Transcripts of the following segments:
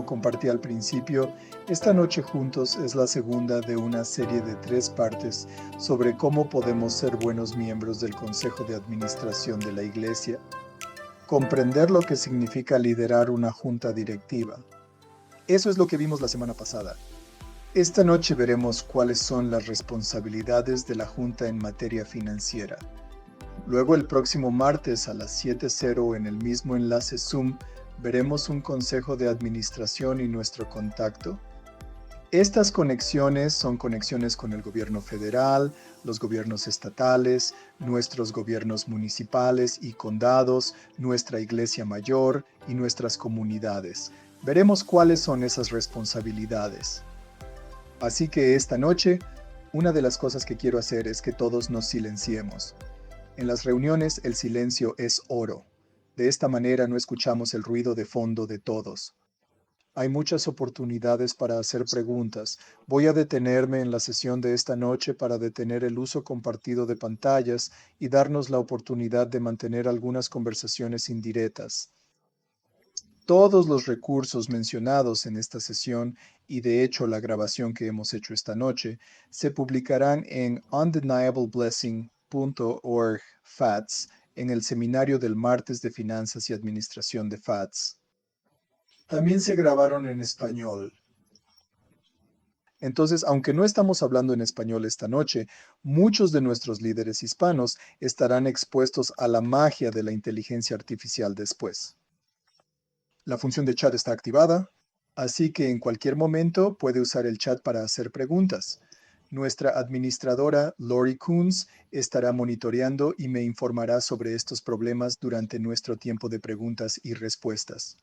compartí al principio, esta noche juntos es la segunda de una serie de 3 partes sobre cómo podemos ser buenos miembros del Consejo de Administración de la Iglesia. Comprender lo que significa liderar una junta directiva. Eso es lo que vimos la semana pasada. Esta noche veremos cuáles son las responsabilidades de la junta en materia financiera. Luego el próximo martes a las 7:00 en el mismo enlace Zoom veremos un consejo de administración y nuestro contacto. Estas conexiones son conexiones con el gobierno federal, los gobiernos estatales, nuestros gobiernos municipales y condados, nuestra iglesia mayor y nuestras comunidades. Veremos cuáles son esas responsabilidades. Así que esta noche, una de las cosas que quiero hacer es que todos nos silenciemos. En las reuniones el silencio es oro. De esta manera no escuchamos el ruido de fondo de todos. Hay muchas oportunidades para hacer preguntas. Voy a detenerme en la sesión de esta noche para detener el uso compartido de pantallas y darnos la oportunidad de mantener algunas conversaciones indirectas. Todos los recursos mencionados en esta sesión y de hecho la grabación que hemos hecho esta noche se publicarán en undeniableblessing.org FATS en el seminario del martes de Finanzas y Administración de FATS. También se grabaron en español. Entonces, aunque no estamos hablando en español esta noche, muchos de nuestros líderes hispanos estarán expuestos a la magia de la inteligencia artificial después. La función de chat está activada, así que en cualquier momento puede usar el chat para hacer preguntas. Nuestra administradora, Lori Coons, estará monitoreando y me informará sobre estos problemas durante nuestro tiempo de preguntas y respuestas.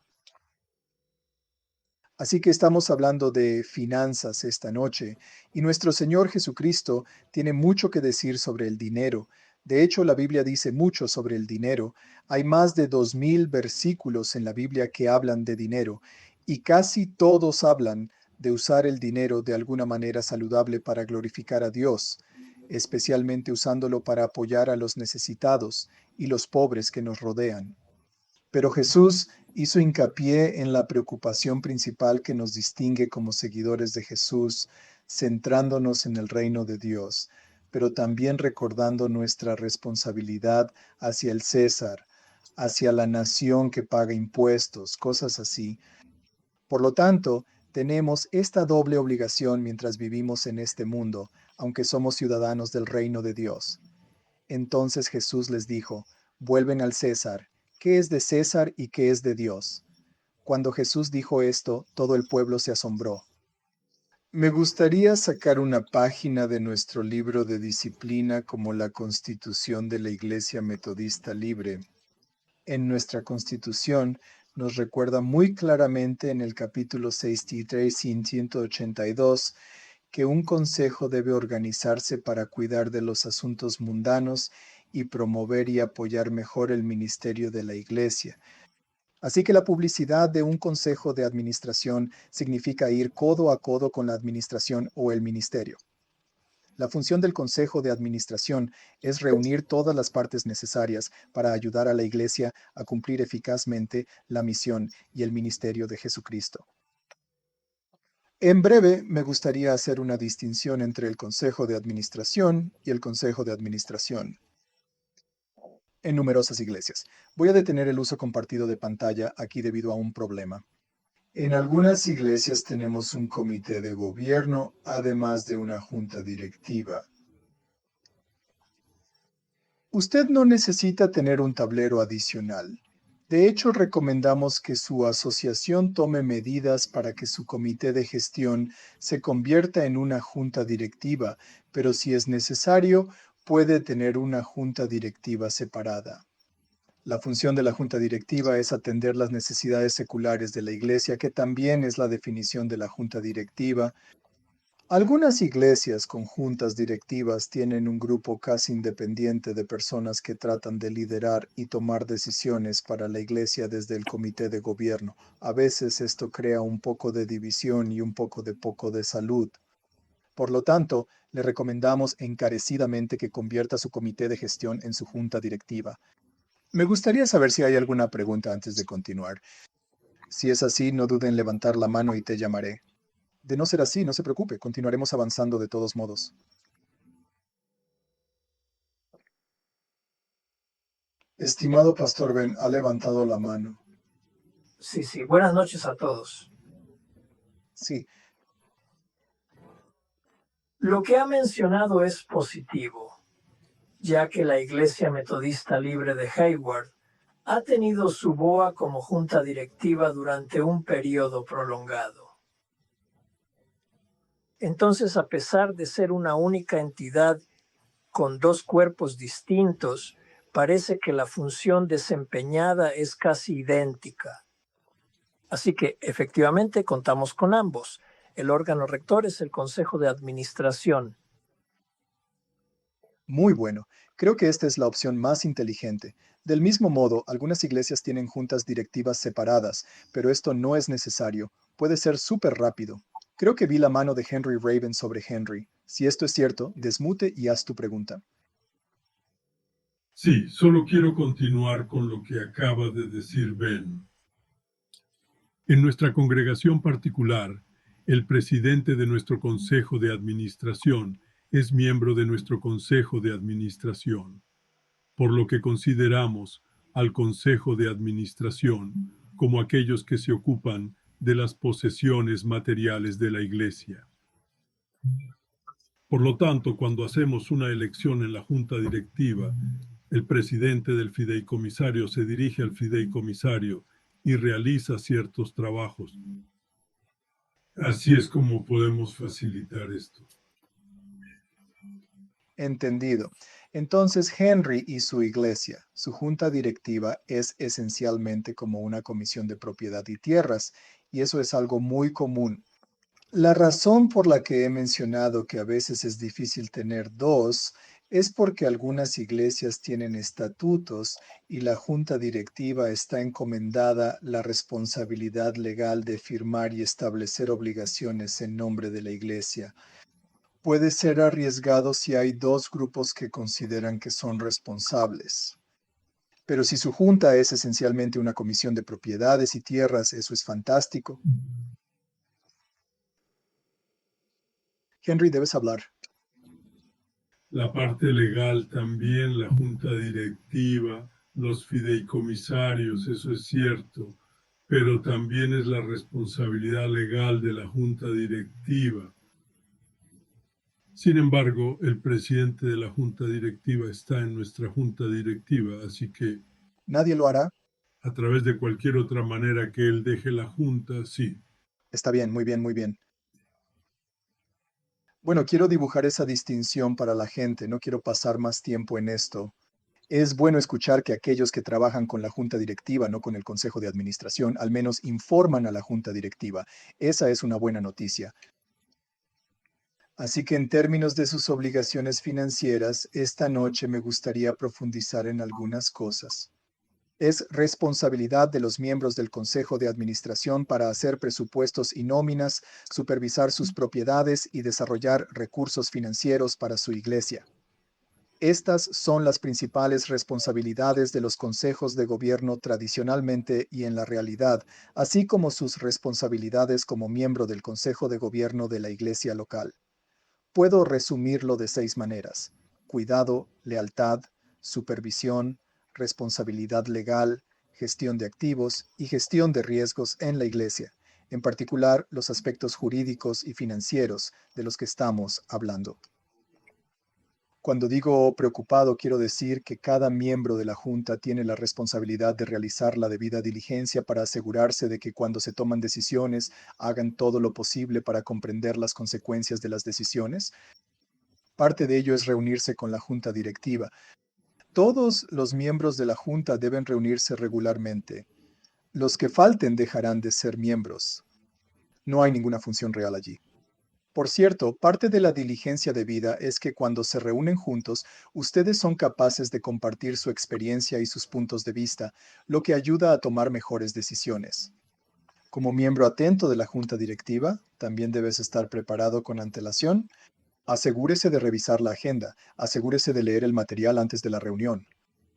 Así que estamos hablando de finanzas esta noche, y nuestro Señor Jesucristo tiene mucho que decir sobre el dinero. De hecho, la Biblia dice mucho sobre el dinero. Hay más de 2000 versículos en la Biblia que hablan de dinero, y casi todos hablan de usar el dinero de alguna manera saludable para glorificar a Dios, especialmente usándolo para apoyar a los necesitados y los pobres que nos rodean. Pero Jesús hizo hincapié en la preocupación principal que nos distingue como seguidores de Jesús, centrándonos en el reino de Dios, pero también recordando nuestra responsabilidad hacia el César, hacia la nación que paga impuestos, cosas así. Por lo tanto, tenemos esta doble obligación mientras vivimos en este mundo, aunque somos ciudadanos del reino de Dios. Entonces Jesús les dijo, vuelven al César, ¿qué es de César y qué es de Dios? Cuando Jesús dijo esto, todo el pueblo se asombró. Me gustaría sacar una página de nuestro libro de disciplina como la Constitución de la Iglesia Metodista Libre. En nuestra Constitución nos recuerda muy claramente en el capítulo 63 y 182 que un consejo debe organizarse para cuidar de los asuntos mundanos y promover y apoyar mejor el ministerio de la Iglesia. Así que la publicidad de un consejo de administración significa ir codo a codo con la administración o el ministerio. La función del consejo de administración es reunir todas las partes necesarias para ayudar a la Iglesia a cumplir eficazmente la misión y el ministerio de Jesucristo. En breve, me gustaría hacer una distinción entre el Consejo de Administración y el Consejo de Administración en numerosas iglesias. Voy a detener el uso compartido de pantalla aquí debido a un problema. En algunas iglesias tenemos un comité de gobierno, además de una junta directiva. Usted no necesita tener un tablero adicional. De hecho, recomendamos que su asociación tome medidas para que su comité de gestión se convierta en una junta directiva, pero si es necesario, puede tener una junta directiva separada. La función de la junta directiva es atender las necesidades seculares de la iglesia, que también es la definición de la junta directiva. Algunas iglesias con juntas directivas tienen un grupo casi independiente de personas que tratan de liderar y tomar decisiones para la iglesia desde el comité de gobierno. A veces esto crea un poco de división y un poco de salud. Por lo tanto, le recomendamos encarecidamente que convierta su comité de gestión en su junta directiva. Me gustaría saber si hay alguna pregunta antes de continuar. Si es así, no duden en levantar la mano y te llamaré. De no ser así, no se preocupe, continuaremos avanzando de todos modos. Estimado Pastor Ben, ha levantado la mano. Sí, sí. Buenas noches a todos. Sí, Lo que ha mencionado es positivo, ya que la Iglesia Metodista Libre de Hayward ha tenido su BOA como junta directiva durante un periodo prolongado. Entonces, a pesar de ser una única entidad con dos cuerpos distintos, parece que la función desempeñada es casi idéntica. Así que, efectivamente, contamos con ambos. El órgano rector es el Consejo de Administración. muy bueno. Creo que esta es la opción más inteligente. Del mismo modo, algunas iglesias tienen juntas directivas separadas, pero esto no es necesario. Puede ser súper rápido. Creo que vi la mano de Henry Raven sobre Henry. Si esto es cierto, desmute y haz tu pregunta. Sí, solo quiero continuar con lo que acaba de decir Ben. En nuestra congregación particular, el presidente de nuestro consejo de administración es miembro de nuestro consejo de administración, por lo que consideramos al consejo de administración como aquellos que se ocupan de las posesiones materiales de la iglesia. Por lo tanto, cuando hacemos una elección en la junta directiva, el presidente del fideicomisario se dirige al fideicomisario y realiza ciertos trabajos. Así es como podemos facilitar esto. Entendido. Entonces, Henry y su iglesia, su junta directiva es esencialmente como una comisión de propiedad y tierras, y eso es algo muy común. La razón por la que he mencionado que a veces es difícil tener dos es porque algunas iglesias tienen estatutos y la junta directiva está encomendada la responsabilidad legal de firmar y establecer obligaciones en nombre de la iglesia. Puede ser arriesgado si hay dos grupos que consideran que son responsables. Pero si su junta es esencialmente una comisión de propiedades y tierras, eso es fantástico. Henry, debes hablar. La parte legal también, la junta directiva, los fideicomisarios, eso es cierto, pero también es la responsabilidad legal de la junta directiva. Sin embargo, el presidente de la junta directiva está en nuestra junta directiva, así que Nadie lo hará. a través de cualquier otra manera que él deje la junta, sí. Está bien, muy bien, muy bien. Bueno, quiero dibujar esa distinción para la gente, no quiero pasar más tiempo en esto. Es bueno escuchar que aquellos que trabajan con la junta directiva, no con el consejo de administración, al menos informan a la junta directiva. Esa es una buena noticia. Así que en términos de sus obligaciones financieras, esta noche me gustaría profundizar en algunas cosas. Es responsabilidad de los miembros del Consejo de Administración para hacer presupuestos y nóminas, supervisar sus propiedades y desarrollar recursos financieros para su iglesia. Estas son las principales responsabilidades de los consejos de gobierno tradicionalmente y en la realidad, así como sus responsabilidades como miembro del Consejo de Gobierno de la iglesia local. Puedo resumirlo de 6 maneras: cuidado, lealtad, supervisión, responsabilidad legal, gestión de activos y gestión de riesgos en la iglesia, en particular los aspectos jurídicos y financieros de los que estamos hablando. Cuando digo preocupado, quiero decir que cada miembro de la Junta tiene la responsabilidad de realizar la debida diligencia para asegurarse de que cuando se toman decisiones hagan todo lo posible para comprender las consecuencias de las decisiones. Parte de ello es reunirse con la Junta Directiva. Todos los miembros de la Junta deben reunirse regularmente. Los que falten dejarán de ser miembros. No hay ninguna función real allí. Por cierto, parte de la diligencia debida es que cuando se reúnen juntos, ustedes son capaces de compartir su experiencia y sus puntos de vista, lo que ayuda a tomar mejores decisiones. Como miembro atento de la junta directiva, también debes estar preparado con antelación. Asegúrese de revisar la agenda, asegúrese de leer el material antes de la reunión.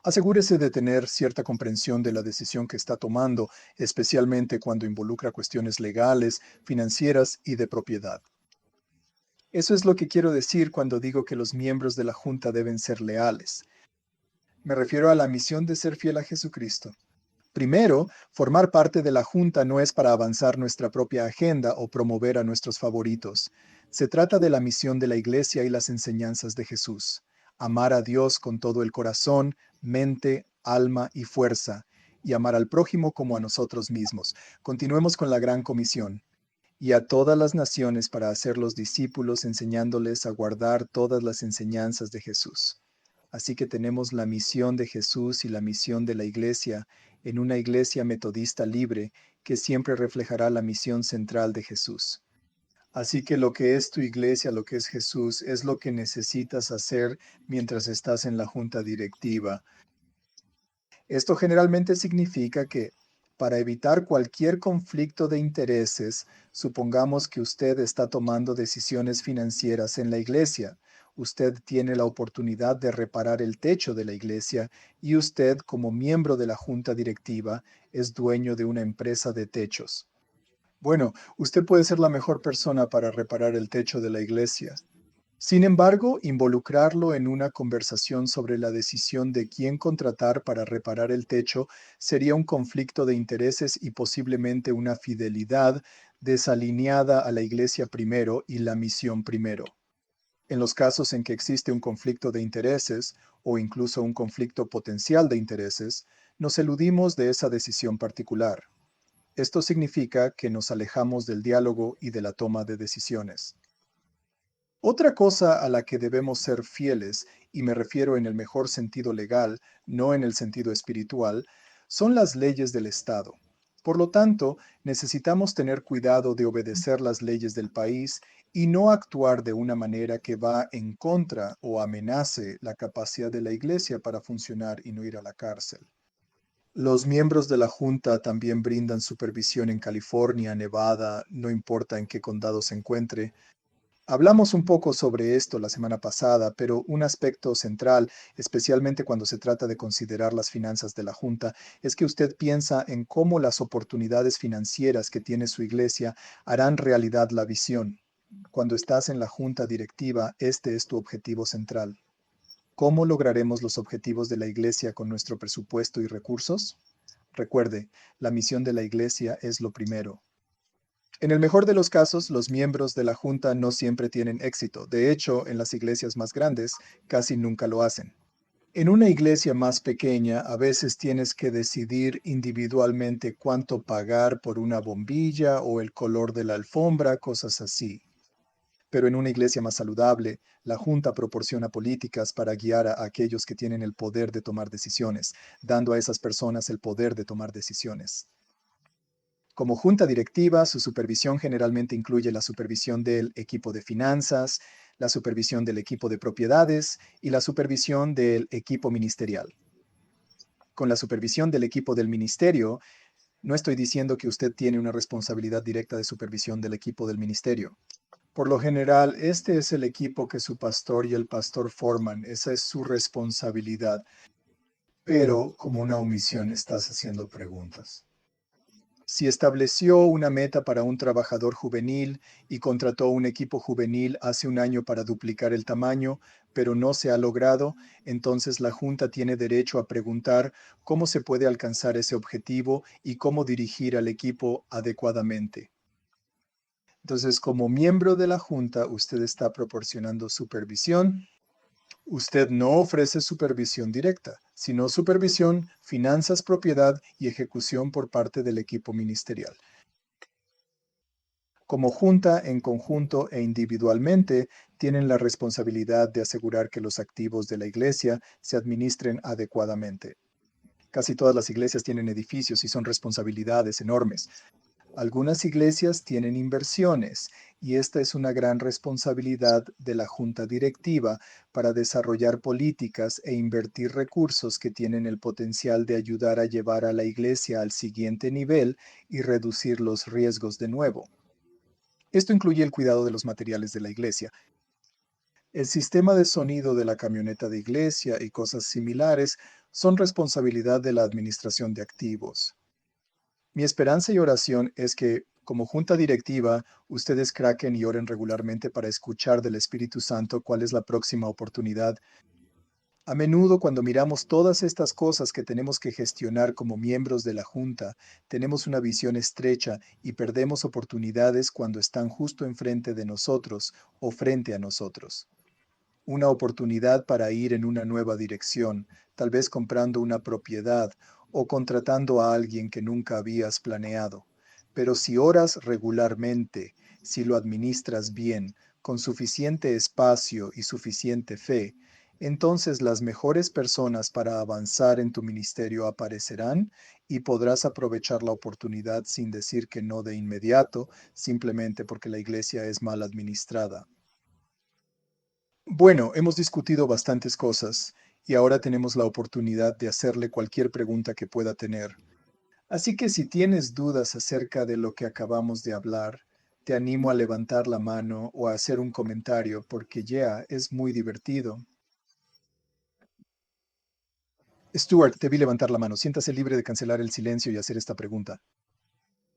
Asegúrese de tener cierta comprensión de la decisión que está tomando, especialmente cuando involucra cuestiones legales, financieras y de propiedad. Eso es lo que quiero decir cuando digo que los miembros de la Junta deben ser leales. Me refiero a la misión de ser fiel a Jesucristo. Primero, formar parte de la Junta no es para avanzar nuestra propia agenda o promover a nuestros favoritos. Se trata de la misión de la Iglesia y las enseñanzas de Jesús. Amar a Dios con todo el corazón, mente, alma y fuerza, y amar al prójimo como a nosotros mismos. Continuemos con la gran comisión. Y a todas las naciones para hacerlos discípulos, enseñándoles a guardar todas las enseñanzas de Jesús. Así que tenemos la misión de Jesús y la misión de la Iglesia en una Iglesia metodista libre que siempre reflejará la misión central de Jesús. Así que lo que es tu Iglesia, lo que es Jesús, es lo que necesitas hacer mientras estás en la junta directiva. Esto generalmente significa que, para evitar cualquier conflicto de intereses, supongamos que usted está tomando decisiones financieras en la iglesia. Usted tiene la oportunidad de reparar el techo de la iglesia y usted, como miembro de la junta directiva, es dueño de una empresa de techos. Bueno, usted puede ser la mejor persona para reparar el techo de la iglesia. Sin embargo, involucrarlo en una conversación sobre la decisión de quién contratar para reparar el techo sería un conflicto de intereses y posiblemente una fidelidad desalineada a la iglesia primero y la misión primero. En los casos en que existe un conflicto de intereses o incluso un conflicto potencial de intereses, nos eludimos de esa decisión particular. Esto significa que nos alejamos del diálogo y de la toma de decisiones. Otra cosa a la que debemos ser fieles, y me refiero en el mejor sentido legal, no en el sentido espiritual, son las leyes del Estado. Por lo tanto, necesitamos tener cuidado de obedecer las leyes del país y no actuar de una manera que va en contra o amenace la capacidad de la Iglesia para funcionar y no ir a la cárcel. Los miembros de la Junta también brindan supervisión en California, Nevada, no importa en qué condado se encuentre. Hablamos un poco sobre esto la semana pasada, pero un aspecto central, especialmente cuando se trata de considerar las finanzas de la Junta, es que usted piensa en cómo las oportunidades financieras que tiene su iglesia harán realidad la visión. Cuando estás en la Junta directiva, este es tu objetivo central. ¿Cómo lograremos los objetivos de la iglesia con nuestro presupuesto y recursos? Recuerde, la misión de la iglesia es lo primero. En el mejor de los casos, los miembros de la Junta no siempre tienen éxito. De hecho, en las iglesias más grandes, casi nunca lo hacen. En una iglesia más pequeña, a veces tienes que decidir individualmente cuánto pagar por una bombilla o el color de la alfombra, cosas así. Pero en una iglesia más saludable, la Junta proporciona políticas para guiar a aquellos que tienen el poder de tomar decisiones, dando a esas personas el poder de tomar decisiones. Como junta directiva, su supervisión generalmente incluye la supervisión del equipo de finanzas, la supervisión del equipo de propiedades y la supervisión del equipo ministerial. Con la supervisión del equipo del ministerio, no estoy diciendo que usted tiene una responsabilidad directa de supervisión del equipo del ministerio. Por lo general, este es el equipo que su pastor y el pastor forman. Esa es su responsabilidad. Pero como una omisión estás haciendo preguntas. Si estableció una meta para un trabajador juvenil y contrató un equipo juvenil hace un año para duplicar el tamaño, pero no se ha logrado, entonces la Junta tiene derecho a preguntar cómo se puede alcanzar ese objetivo y cómo dirigir al equipo adecuadamente. Entonces, como miembro de la Junta, usted está proporcionando supervisión. Usted no ofrece supervisión directa, sino supervisión, finanzas, propiedad y ejecución por parte del equipo ministerial. Como junta, en conjunto e individualmente, tienen la responsabilidad de asegurar que los activos de la iglesia se administren adecuadamente. Casi todas las iglesias tienen edificios y son responsabilidades enormes. Algunas iglesias tienen inversiones y esta es una gran responsabilidad de la junta directiva para desarrollar políticas e invertir recursos que tienen el potencial de ayudar a llevar a la iglesia al siguiente nivel y reducir los riesgos de nuevo. Esto incluye el cuidado de los materiales de la iglesia. El sistema de sonido de la camioneta de iglesia y cosas similares son responsabilidad de la administración de activos. Mi esperanza y oración es que, como junta directiva, ustedes craquen y oren regularmente para escuchar del Espíritu Santo cuál es la próxima oportunidad. A menudo, cuando miramos todas estas cosas que tenemos que gestionar como miembros de la junta, tenemos una visión estrecha y perdemos oportunidades cuando están justo enfrente de nosotros o frente a nosotros. Una oportunidad para ir en una nueva dirección, tal vez comprando una propiedad o contratando a alguien que nunca habías planeado. Pero si oras regularmente, si lo administras bien, con suficiente espacio y suficiente fe, entonces las mejores personas para avanzar en tu ministerio aparecerán y podrás aprovechar la oportunidad sin decir que no de inmediato, simplemente porque la iglesia es mal administrada. Bueno, hemos discutido bastantes cosas y ahora tenemos la oportunidad de hacerle cualquier pregunta que pueda tener. Así que si tienes dudas acerca de lo que acabamos de hablar, te animo a levantar la mano o a hacer un comentario porque ya es muy divertido. Stuart, te vi levantar la mano. Siéntase libre de cancelar el silencio y hacer esta pregunta.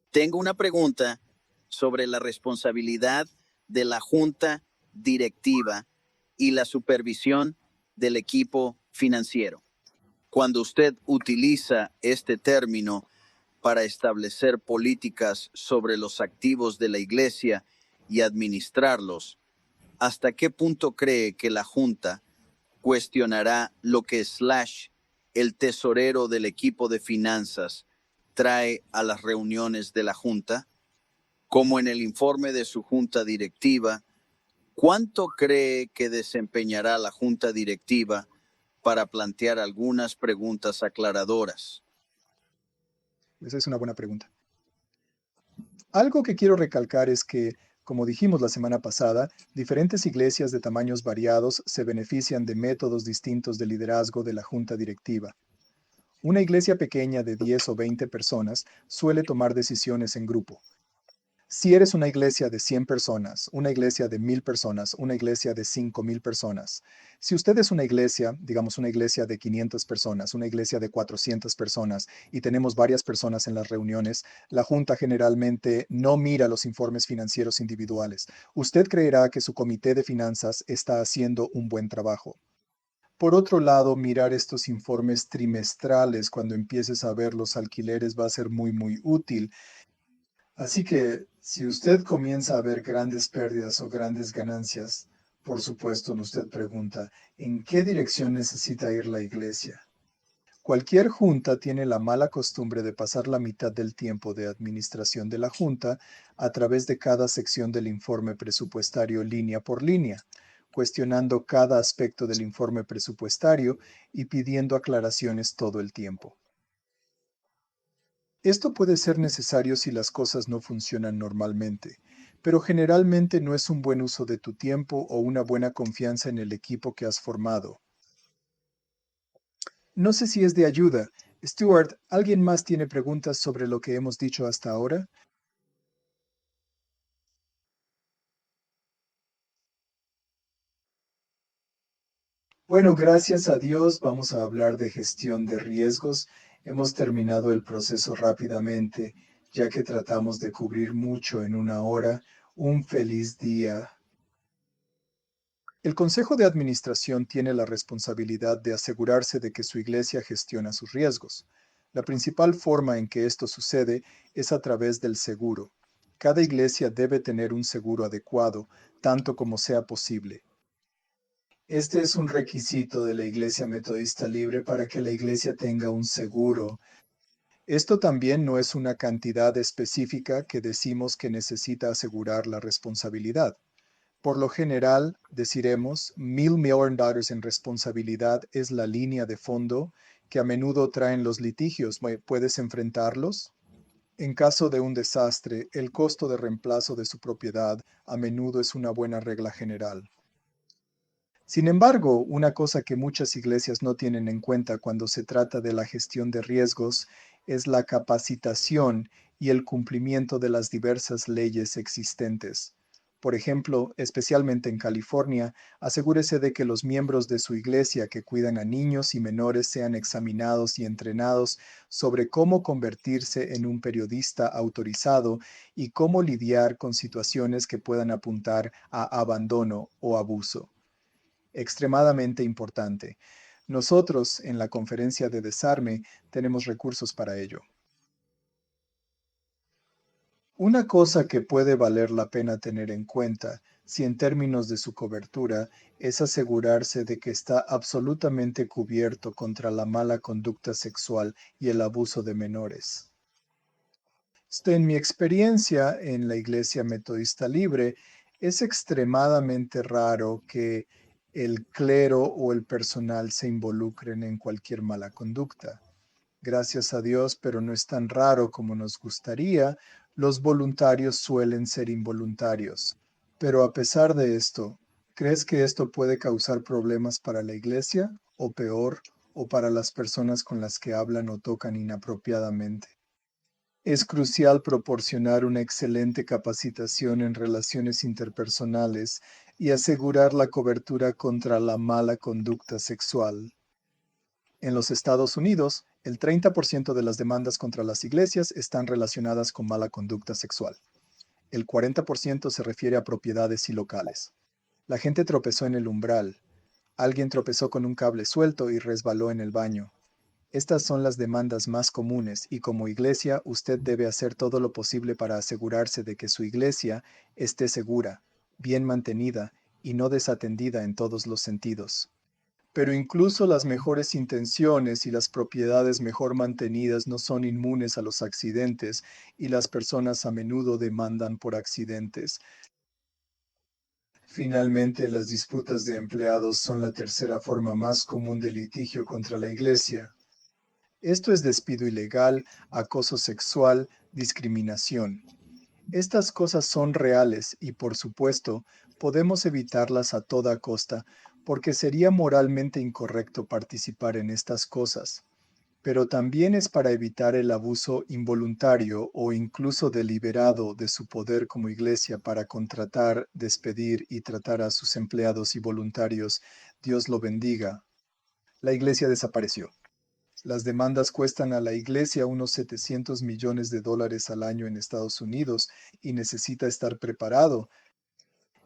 Tengo una pregunta sobre la responsabilidad de la junta directiva y la supervisión del equipo financiero. Cuando usted utiliza este término para establecer políticas sobre los activos de la iglesia y administrarlos, ¿hasta qué punto cree que la junta cuestionará lo que el tesorero del equipo de finanzas trae a las reuniones de la junta? Como en el informe de su junta directiva, ¿cuánto cree que desempeñará la junta directiva para plantear algunas preguntas aclaradoras? Esa es una buena pregunta. Algo que quiero recalcar es que, como dijimos la semana pasada, diferentes iglesias de tamaños variados se benefician de métodos distintos de liderazgo de la junta directiva. Una iglesia pequeña de 10 o 20 personas suele tomar decisiones en grupo. Si eres una iglesia de 100 personas, una iglesia de 1000 personas, una iglesia de 5000 personas, si usted es una iglesia, digamos una iglesia de 500 personas, una iglesia de 400 personas y tenemos varias personas en las reuniones, la junta generalmente no mira los informes financieros individuales. Usted creerá que su comité de finanzas está haciendo un buen trabajo. Por otro lado, mirar estos informes trimestrales cuando empieces a ver los alquileres va a ser muy útil. Así que si usted comienza a ver grandes pérdidas o grandes ganancias, por supuesto, usted pregunta, ¿en qué dirección necesita ir la iglesia? Cualquier junta tiene la mala costumbre de pasar la mitad del tiempo de administración de la junta a través de cada sección del informe presupuestario línea por línea, cuestionando cada aspecto del informe presupuestario y pidiendo aclaraciones todo el tiempo. Esto puede ser necesario si las cosas no funcionan normalmente, pero generalmente no es un buen uso de tu tiempo o una buena confianza en el equipo que has formado. No sé si es de ayuda. Stuart, ¿alguien más tiene preguntas sobre lo que hemos dicho hasta ahora? Bueno, gracias a Dios vamos a hablar de gestión de riesgos. Hemos terminado el proceso rápidamente, ya que tratamos de cubrir mucho en una hora. Un feliz día. El Consejo de Administración tiene la responsabilidad de asegurarse de que su iglesia gestiona sus riesgos. La principal forma en que esto sucede es a través del seguro. Cada iglesia debe tener un seguro adecuado, tanto como sea posible. Este es un requisito de la Iglesia Metodista Libre para que la iglesia tenga un seguro. Esto también no es una cantidad específica que decimos que necesita asegurar la responsabilidad. Por lo general, deciremos, $1,000,000 en responsabilidad es la línea de fondo que a menudo traen los litigios. ¿Puedes enfrentarlos? En caso de un desastre, el costo de reemplazo de su propiedad a menudo es una buena regla general. Sin embargo, una cosa que muchas iglesias no tienen en cuenta cuando se trata de la gestión de riesgos es la capacitación y el cumplimiento de las diversas leyes existentes. Por ejemplo, especialmente en California, asegúrese de que los miembros de su iglesia que cuidan a niños y menores sean examinados y entrenados sobre cómo convertirse en un periodista autorizado y cómo lidiar con situaciones que puedan apuntar a abandono o abuso. Extremadamente importante. Nosotros, en la conferencia de desarme, tenemos recursos para ello. Una cosa que puede valer la pena tener en cuenta, si en términos de su cobertura, es asegurarse de que está absolutamente cubierto contra la mala conducta sexual y el abuso de menores. En mi experiencia en la Iglesia Metodista Libre, es extremadamente raro que el clero o el personal se involucren en cualquier mala conducta. Gracias a Dios, pero no es tan raro como nos gustaría, los voluntarios suelen ser involuntarios. Pero a pesar de esto, ¿crees que esto puede causar problemas para la iglesia? O peor, o para las personas con las que hablan o tocan inapropiadamente. Es crucial proporcionar una excelente capacitación en relaciones interpersonales y asegurar la cobertura contra la mala conducta sexual. En los Estados Unidos, el 30% de las demandas contra las iglesias están relacionadas con mala conducta sexual. El 40% se refiere a propiedades y locales. La gente tropezó en el umbral. Alguien tropezó con un cable suelto y resbaló en el baño. Estas son las demandas más comunes y como iglesia usted debe hacer todo lo posible para asegurarse de que su iglesia esté segura, bien mantenida y no desatendida en todos los sentidos. Pero incluso las mejores intenciones y las propiedades mejor mantenidas no son inmunes a los accidentes y las personas a menudo demandan por accidentes. Finalmente, las disputas de empleados son la tercera forma más común de litigio contra la iglesia. Esto es despido ilegal, acoso sexual, discriminación. Estas cosas son reales y, por supuesto, podemos evitarlas a toda costa, porque sería moralmente incorrecto participar en estas cosas. Pero también es para evitar el abuso involuntario o incluso deliberado de su poder como iglesia para contratar, despedir y tratar a sus empleados y voluntarios. Dios lo bendiga. La iglesia desapareció. Las demandas cuestan a la iglesia unos 700 millones de dólares al año en Estados Unidos y necesita estar preparado.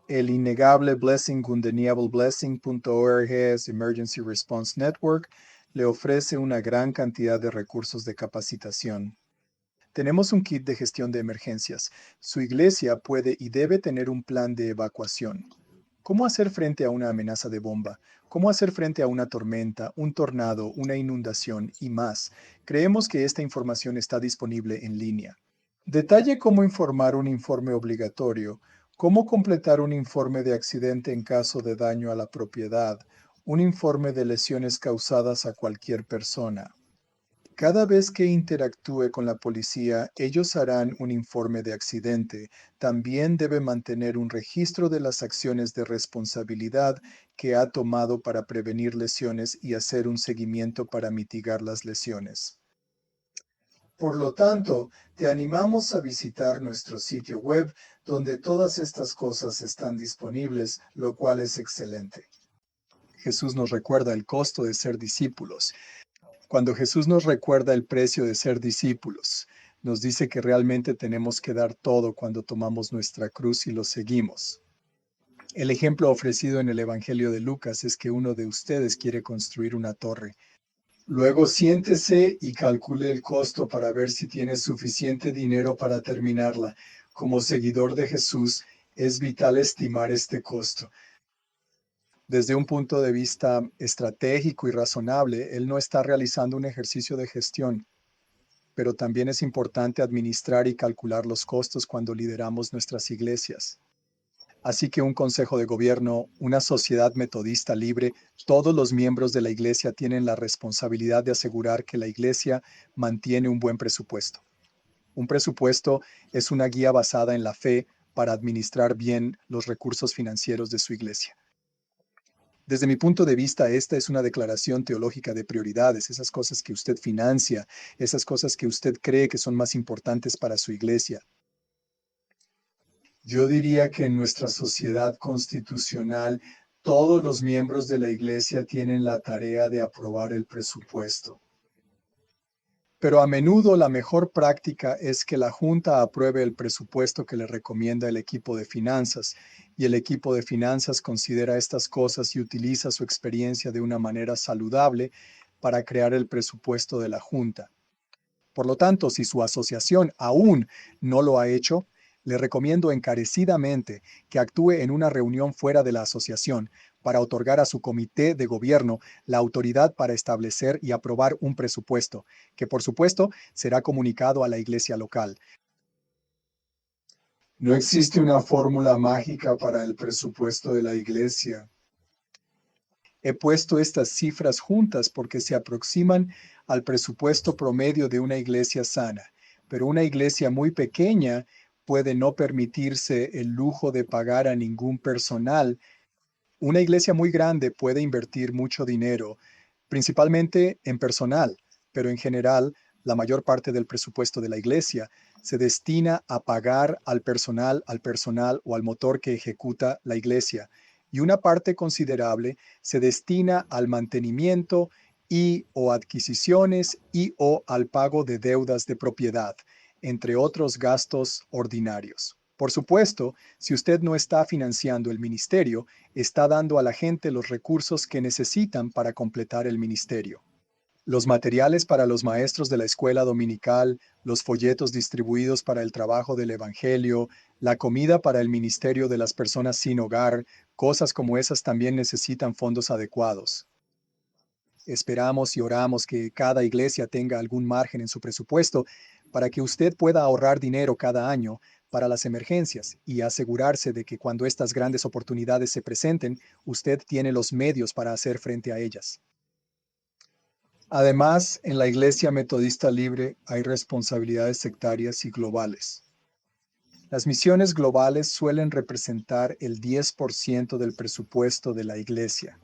El innegable Blessing Undeniable Blessing.org's Emergency Response Network le ofrece una gran cantidad de recursos de capacitación. Tenemos un kit de gestión de emergencias. Su iglesia puede y debe tener un plan de evacuación. ¿Cómo hacer frente a una amenaza de bomba? ¿Cómo hacer frente a una tormenta, un tornado, una inundación y más? Creemos que esta información está disponible en línea. Detalle cómo informar un informe obligatorio, cómo completar un informe de accidente en caso de daño a la propiedad, un informe de lesiones causadas a cualquier persona. Cada vez que interactúe con la policía, ellos harán un informe de accidente. También debe mantener un registro de las acciones de responsabilidad que ha tomado para prevenir lesiones y hacer un seguimiento para mitigar las lesiones. Por lo tanto, te animamos a visitar nuestro sitio web donde todas estas cosas están disponibles, lo cual es excelente. Jesús nos recuerda el costo de ser discípulos. Cuando Jesús nos recuerda el precio de ser discípulos, nos dice que realmente tenemos que dar todo cuando tomamos nuestra cruz y lo seguimos. El ejemplo ofrecido en el Evangelio de Lucas es que uno de ustedes quiere construir una torre. Luego siéntese y calcule el costo para ver si tiene suficiente dinero para terminarla. Como seguidor de Jesús, es vital estimar este costo. Desde un punto de vista estratégico y razonable, él no está realizando un ejercicio de gestión, pero también es importante administrar y calcular los costos cuando lideramos nuestras iglesias. Así que un consejo de gobierno, una sociedad metodista libre, todos los miembros de la iglesia tienen la responsabilidad de asegurar que la iglesia mantiene un buen presupuesto. Un presupuesto es una guía basada en la fe para administrar bien los recursos financieros de su iglesia. Desde mi punto de vista, esta es una declaración teológica de prioridades, esas cosas que usted financia, esas cosas que usted cree que son más importantes para su iglesia. Yo diría que en nuestra sociedad constitucional todos los miembros de la iglesia tienen la tarea de aprobar el presupuesto. Pero a menudo la mejor práctica es que la Junta apruebe el presupuesto que le recomienda el equipo de finanzas, y el equipo de finanzas considera estas cosas y utiliza su experiencia de una manera saludable para crear el presupuesto de la Junta. Por lo tanto, si su asociación aún no lo ha hecho, le recomiendo encarecidamente que actúe en una reunión fuera de la asociación para otorgar a su comité de gobierno la autoridad para establecer y aprobar un presupuesto, que por supuesto será comunicado a la iglesia local. No existe una fórmula mágica para el presupuesto de la iglesia. He puesto estas cifras juntas porque se aproximan al presupuesto promedio de una iglesia sana, pero una iglesia muy pequeña puede no permitirse el lujo de pagar a ningún personal. Una iglesia muy grande puede invertir mucho dinero, principalmente en personal, pero en general, la mayor parte del presupuesto de la iglesia se destina a pagar al personal o al motor que ejecuta la iglesia, y una parte considerable se destina al mantenimiento y o adquisiciones y o al pago de deudas de propiedad, entre otros gastos ordinarios. Por supuesto, si usted no está financiando el ministerio, está dando a la gente los recursos que necesitan para completar el ministerio. Los materiales para los maestros de la escuela dominical, los folletos distribuidos para el trabajo del evangelio, la comida para el ministerio de las personas sin hogar, cosas como esas también necesitan fondos adecuados. Esperamos y oramos que cada iglesia tenga algún margen en su presupuesto para que usted pueda ahorrar dinero cada año para las emergencias y asegurarse de que cuando estas grandes oportunidades se presenten, usted tiene los medios para hacer frente a ellas. Además, en la Iglesia Metodista Libre hay responsabilidades sectarias y globales. Las misiones globales suelen representar el 10% del presupuesto de la iglesia.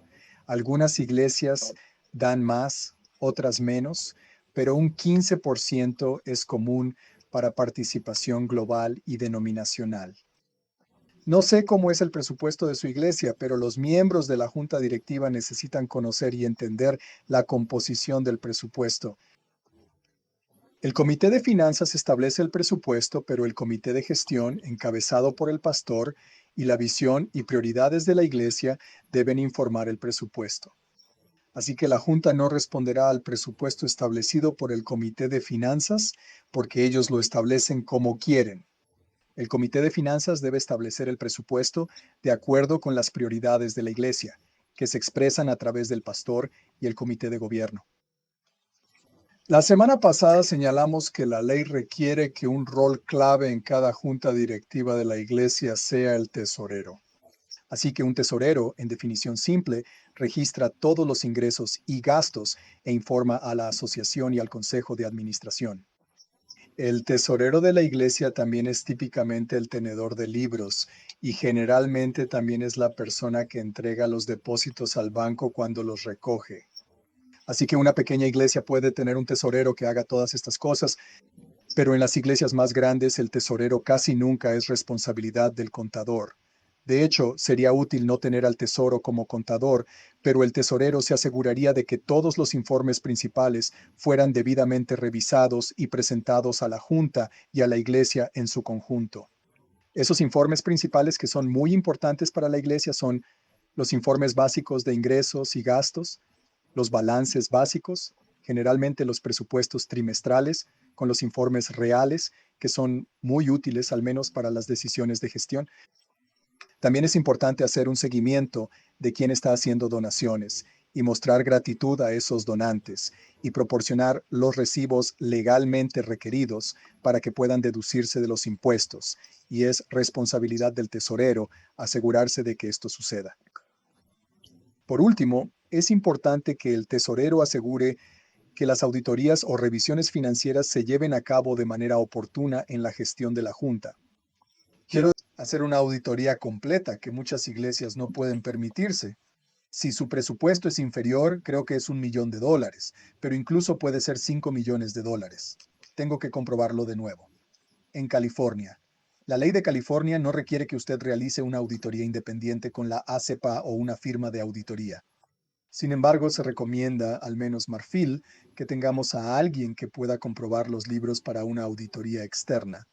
Algunas iglesias dan más, otras menos, pero un 15% es común para participación global y denominacional. No sé cómo es el presupuesto de su iglesia, pero los miembros de la junta directiva necesitan conocer y entender la composición del presupuesto. El comité de finanzas establece el presupuesto, pero el comité de gestión, encabezado por el pastor, y la visión y prioridades de la iglesia deben informar el presupuesto. Así que la junta no responderá al presupuesto establecido por el comité de finanzas porque ellos lo establecen como quieren. El comité de finanzas debe establecer el presupuesto de acuerdo con las prioridades de la iglesia, que se expresan a través del pastor y el comité de gobierno. La semana pasada señalamos que la ley requiere que un rol clave en cada junta directiva de la iglesia sea el tesorero. Así que un tesorero, en definición simple, registra todos los ingresos y gastos e informa a la asociación y al consejo de administración. El tesorero de la iglesia también es típicamente el tenedor de libros y generalmente también es la persona que entrega los depósitos al banco cuando los recoge. Así que una pequeña iglesia puede tener un tesorero que haga todas estas cosas, pero en las iglesias más grandes el tesorero casi nunca es responsabilidad del contador. De hecho, sería útil no tener al tesoro como contador, pero el tesorero se aseguraría de que todos los informes principales fueran debidamente revisados y presentados a la junta y a la iglesia en su conjunto. Esos informes principales que son muy importantes para la iglesia son los informes básicos de ingresos y gastos, los balances básicos, generalmente los presupuestos trimestrales, con los informes reales, que son muy útiles al menos para las decisiones de gestión. También es importante hacer un seguimiento de quién está haciendo donaciones y mostrar gratitud a esos donantes y proporcionar los recibos legalmente requeridos para que puedan deducirse de los impuestos. Y es responsabilidad del tesorero asegurarse de que esto suceda. Por último, es importante que el tesorero asegure que las auditorías o revisiones financieras se lleven a cabo de manera oportuna en la gestión de la junta. Quiero hacer una auditoría completa que muchas iglesias no pueden permitirse. Si su presupuesto es inferior, creo que es $1.000.000, pero incluso puede ser $5 millones. Tengo que comprobarlo de nuevo. En California, La ley de California no requiere que usted realice una auditoría independiente con la ACEPA o una firma de auditoría. Sin embargo, se recomienda, al menos Marfil, que tengamos a alguien que pueda comprobar los libros para una auditoría externa.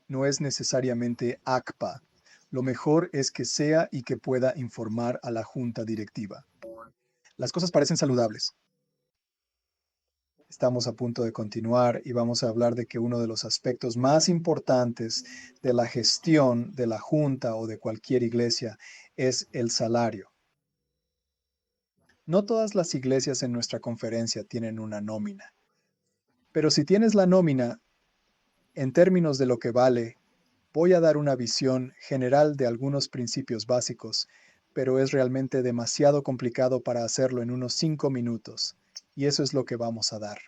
No es necesariamente ACPA. Lo mejor es que sea y que pueda informar a la junta directiva. Las cosas parecen saludables. Estamos a punto de continuar y vamos a hablar de que uno de los aspectos más importantes de la gestión de la junta o de cualquier iglesia es el salario. No todas las iglesias en nuestra conferencia tienen una nómina, pero si tienes la nómina, en términos de lo que vale, voy a dar una visión general de algunos principios básicos, pero es realmente demasiado complicado para hacerlo en unos 5 minutos, y eso es lo que vamos a dar.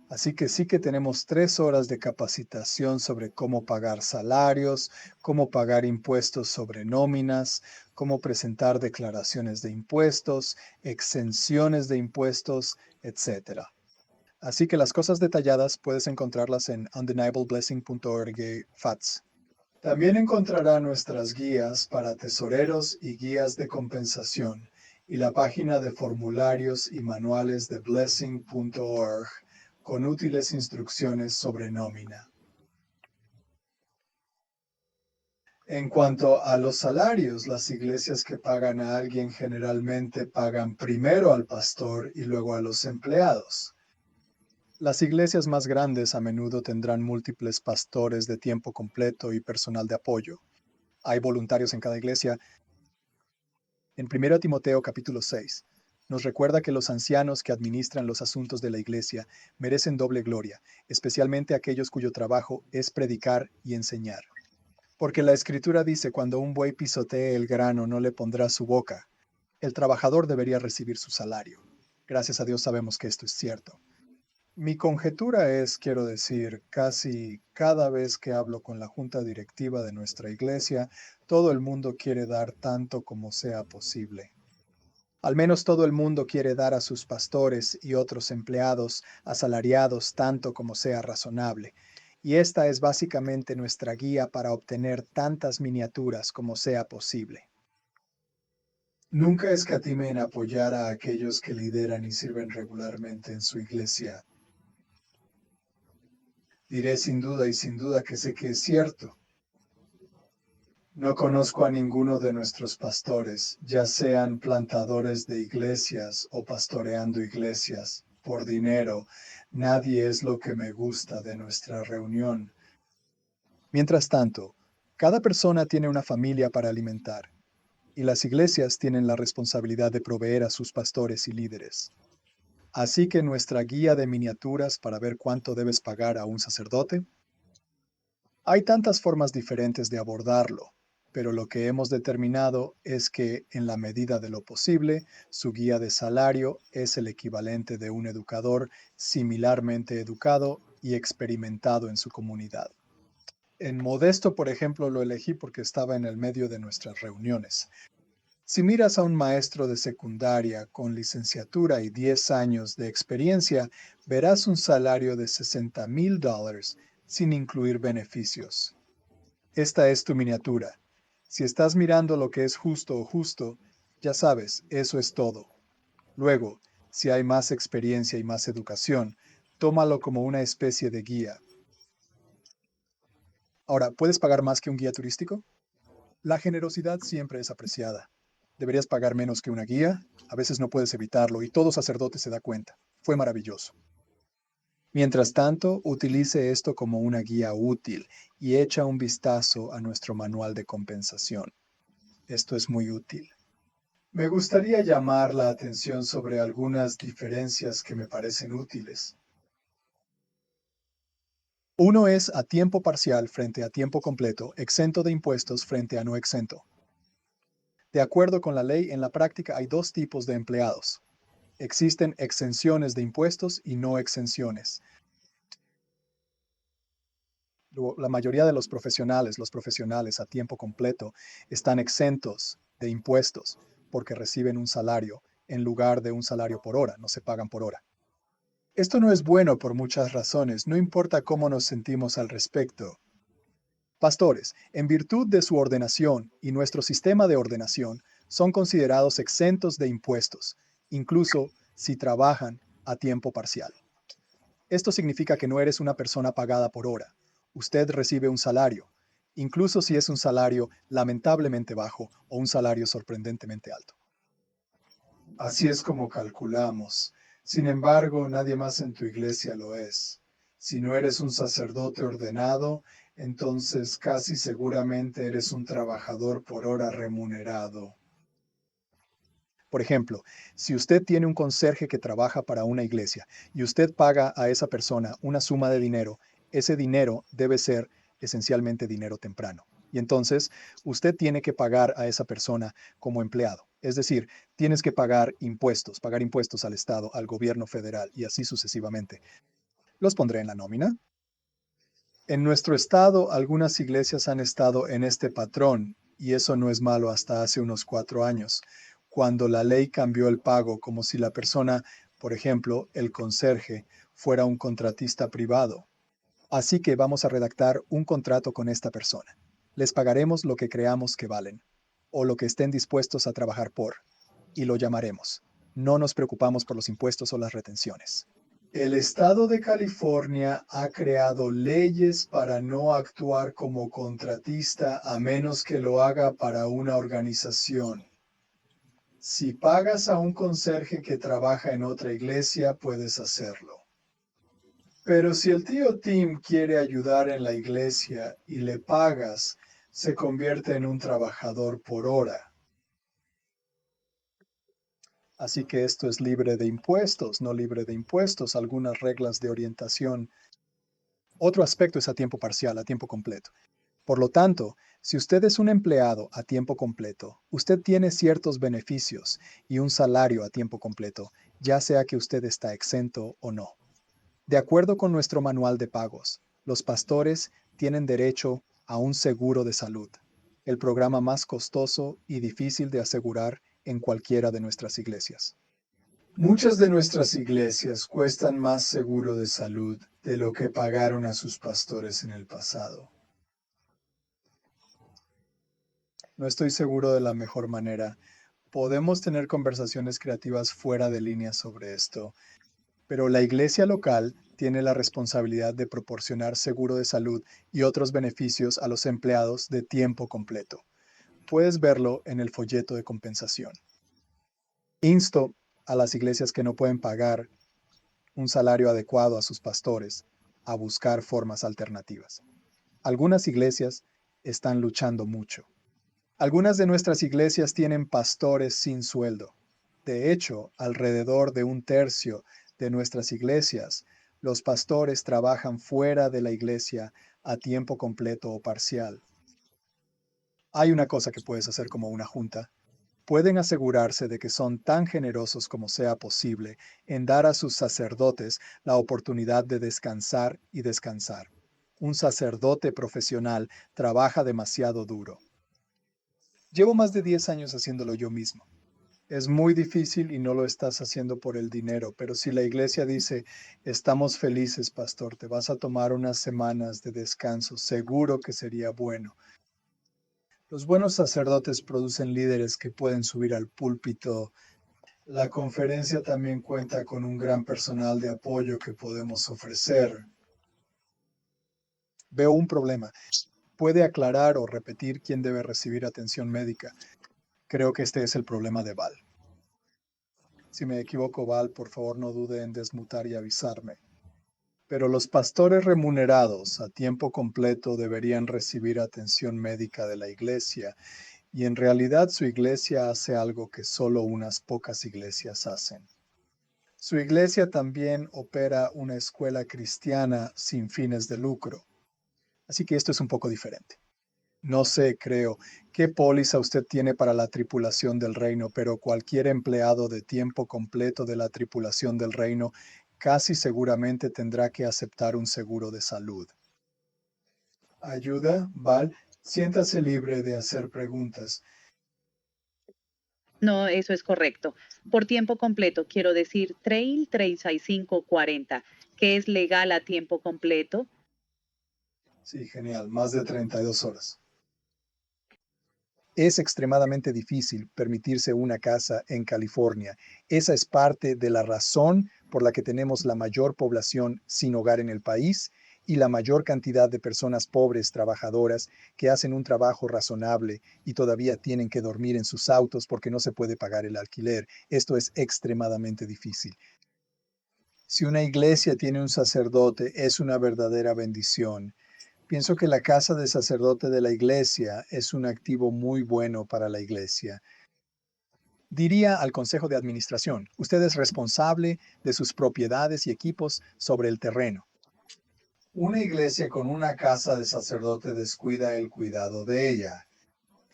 Así que sí que tenemos 3 horas de capacitación sobre cómo pagar salarios, cómo pagar impuestos sobre nóminas, cómo presentar declaraciones de impuestos, exenciones de impuestos, etc. Así que las cosas detalladas puedes encontrarlas en undeniableblessing.org/FATS. También encontrará nuestras guías para tesoreros y guías de compensación y la página de formularios y manuales de blessing.org con útiles instrucciones sobre nómina. En cuanto a los salarios, las iglesias que pagan a alguien generalmente pagan primero al pastor y luego a los empleados. Las iglesias más grandes a menudo tendrán múltiples pastores de tiempo completo y personal de apoyo. Hay voluntarios en cada iglesia. En 1 Timoteo capítulo 6, nos recuerda que los ancianos que administran los asuntos de la iglesia merecen doble gloria, especialmente aquellos cuyo trabajo es predicar y enseñar. Porque la Escritura dice, cuando un buey pisotee el grano no le pondrá su boca. El trabajador debería recibir su salario. Gracias a Dios sabemos que esto es cierto. Mi conjetura es, quiero decir, casi cada vez que hablo con la junta directiva de nuestra iglesia, todo el mundo quiere dar tanto como sea posible. Al menos todo el mundo quiere dar a sus pastores y otros empleados asalariados tanto como sea razonable. Y esta es básicamente nuestra guía para obtener tantas miniaturas como sea posible. Nunca escatime en apoyar a aquellos que lideran y sirven regularmente en su iglesia. Diré sin duda y sin duda que sé que es cierto. No conozco a ninguno de nuestros pastores, ya sean plantadores de iglesias o pastoreando iglesias, por dinero. Nadie es lo que me gusta de nuestra reunión. Mientras tanto, cada persona tiene una familia para alimentar, y las iglesias tienen la responsabilidad de proveer a sus pastores y líderes. Así que nuestra guía de miniaturas para ver cuánto debes pagar a un sacerdote. Hay tantas formas diferentes de abordarlo, pero lo que hemos determinado es que, en la medida de lo posible, su guía de salario es el equivalente de un educador similarmente educado y experimentado en su comunidad. En Modesto, por ejemplo, lo elegí porque estaba en el medio de nuestras reuniones. Si miras a un maestro de secundaria con licenciatura y 10 años de experiencia, verás un salario de $60,000 sin incluir beneficios. Esta es tu miniatura. Si estás mirando lo que es justo o justo, ya sabes, eso es todo. Luego, si hay más experiencia y más educación, tómalo como una especie de guía. Ahora, ¿puedes pagar más que un guía turístico? La generosidad siempre es apreciada. ¿Deberías pagar menos que una guía? A veces no puedes evitarlo y todo sacerdote se da cuenta. Fue maravilloso. Mientras tanto, utilice esto como una guía útil y echa un vistazo a nuestro manual de compensación. Esto es muy útil. Me gustaría llamar la atención sobre algunas diferencias que me parecen útiles. Uno es a tiempo parcial frente a tiempo completo, exento de impuestos frente a no exento. De acuerdo con la ley, en la práctica hay 2 tipos de empleados. Existen exenciones de impuestos y no exenciones. La mayoría de los profesionales a tiempo completo, están exentos de impuestos porque reciben un salario en lugar de un salario por hora, no se pagan por hora. Esto no es bueno por muchas razones, no importa cómo nos sentimos al respecto. Pastores, en virtud de su ordenación y nuestro sistema de ordenación, son considerados exentos de impuestos, incluso si trabajan a tiempo parcial. Esto significa que no eres una persona pagada por hora. Usted recibe un salario, incluso si es un salario lamentablemente bajo o un salario sorprendentemente alto. Así es como calculamos. Sin embargo, nadie más en tu iglesia lo es. Si no eres un sacerdote ordenado, entonces casi seguramente eres un trabajador por hora remunerado. Por ejemplo, si usted tiene un conserje que trabaja para una iglesia y usted paga a esa persona una suma de dinero, ese dinero debe ser esencialmente dinero temprano. Y entonces usted tiene que pagar a esa persona como empleado. Es decir, tienes que pagar impuestos al Estado, al gobierno federal y así sucesivamente. ¿Los pondré en la nómina? En nuestro estado, algunas iglesias han estado en este patrón, y eso no es malo hasta hace unos 4 años, cuando la ley cambió el pago como si la persona, por ejemplo, el conserje, fuera un contratista privado. Así que vamos a redactar un contrato con esta persona. Les pagaremos lo que creamos que valen, o lo que estén dispuestos a trabajar por, y lo llamaremos. No nos preocupamos por los impuestos o las retenciones. El estado de California ha creado leyes para no actuar como contratista a menos que lo haga para una organización. Si pagas a un conserje que trabaja en otra iglesia, puedes hacerlo. Pero si el tío Tim quiere ayudar en la iglesia y le pagas, se convierte en un trabajador por hora. Así que esto es libre de impuestos, no libre de impuestos, algunas reglas de orientación. Otro aspecto es a tiempo parcial, a tiempo completo. Por lo tanto, si usted es un empleado a tiempo completo, usted tiene ciertos beneficios y un salario a tiempo completo, ya sea que usted está exento o no. De acuerdo con nuestro manual de pagos, los pastores tienen derecho a un seguro de salud, el programa más costoso y difícil de asegurar en cualquiera de nuestras iglesias. Muchas de nuestras iglesias cuestan más seguro de salud de lo que pagaron a sus pastores en el pasado. No estoy seguro de la mejor manera. Podemos tener conversaciones creativas fuera de línea sobre esto, pero la iglesia local tiene la responsabilidad de proporcionar seguro de salud y otros beneficios a los empleados de tiempo completo. Puedes verlo en el folleto de compensación. Insto a las iglesias que no pueden pagar un salario adecuado a sus pastores a buscar formas alternativas. Algunas iglesias están luchando mucho. Algunas de nuestras iglesias tienen pastores sin sueldo. De hecho, alrededor de 1/3 de nuestras iglesias, los pastores trabajan fuera de la iglesia a tiempo completo o parcial. Hay una cosa que puedes hacer como una junta. Pueden asegurarse de que son tan generosos como sea posible en dar a sus sacerdotes la oportunidad de descansar y descansar. Un sacerdote profesional trabaja demasiado duro. Llevo más de 10 años haciéndolo yo mismo. Es muy difícil y no lo estás haciendo por el dinero, pero si la iglesia dice, estamos felices, pastor, te vas a tomar unas semanas de descanso, seguro que sería bueno. Los buenos sacerdotes producen líderes que pueden subir al púlpito. La conferencia también cuenta con un gran personal de apoyo que podemos ofrecer. Veo un problema. ¿Puede aclarar o repetir quién debe recibir atención médica? Creo que este es el problema de Val. Si me equivoco, Val, por favor no dude en desmutar y avisarme. Pero los pastores remunerados a tiempo completo deberían recibir atención médica de la iglesia, y en realidad su iglesia hace algo que solo unas pocas iglesias hacen. Su iglesia también opera una escuela cristiana sin fines de lucro. Así que esto es un poco diferente. No sé, creo, qué póliza usted tiene para la tripulación del reino, pero cualquier empleado de tiempo completo de la tripulación del reino casi seguramente tendrá que aceptar un seguro de salud. Ayuda, Val, siéntase libre de hacer preguntas. No, eso es correcto. Por tiempo completo, quiero decir Trail 3540, que es legal a tiempo completo. Sí, genial, más de 32 horas. Es extremadamente difícil permitirse una casa en California. Esa es parte de la razón por la que tenemos la mayor población sin hogar en el país y la mayor cantidad de personas pobres trabajadoras que hacen un trabajo razonable y todavía tienen que dormir en sus autos porque no se puede pagar el alquiler. Esto es extremadamente difícil. Si una iglesia tiene un sacerdote, es una verdadera bendición. Pienso que la casa de sacerdote de la iglesia es un activo muy bueno para la iglesia. Diría al consejo de administración, usted es responsable de sus propiedades y equipos sobre el terreno. Una iglesia con una casa de sacerdote descuida el cuidado de ella.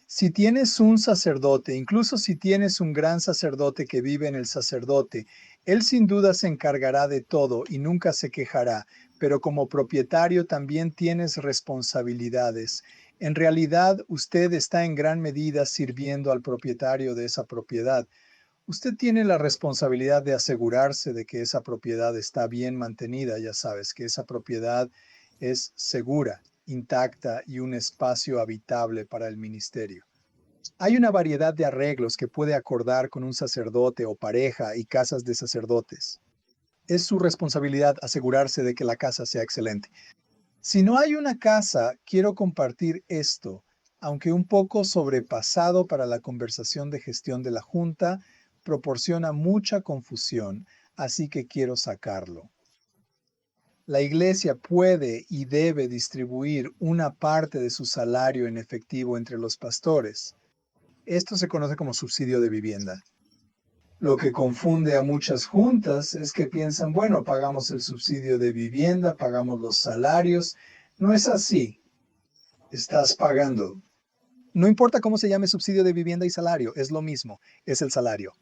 Si tienes un sacerdote, incluso si tienes un gran sacerdote que vive en el sacerdote, él sin duda se encargará de todo y nunca se quejará, pero como propietario también tienes responsabilidades. En realidad, usted está en gran medida sirviendo al propietario de esa propiedad. Usted tiene la responsabilidad de asegurarse de que esa propiedad está bien mantenida, ya sabes, que esa propiedad es segura, intacta y un espacio habitable para el ministerio. Hay una variedad de arreglos que puede acordar con un sacerdote o pareja y casas de sacerdotes. Es su responsabilidad asegurarse de que la casa sea excelente. Si no hay una casa, quiero compartir esto, aunque un poco sobrepasado para la conversación de gestión de la Junta, proporciona mucha confusión, así que quiero sacarlo. La iglesia puede y debe distribuir una parte de su salario en efectivo entre los pastores. Esto se conoce como subsidio de vivienda. Lo que confunde a muchas juntas es que piensan, bueno, pagamos el subsidio de vivienda, pagamos los salarios. No es así. Estás pagando. No importa cómo se llame subsidio de vivienda y salario, es lo mismo, es el salario.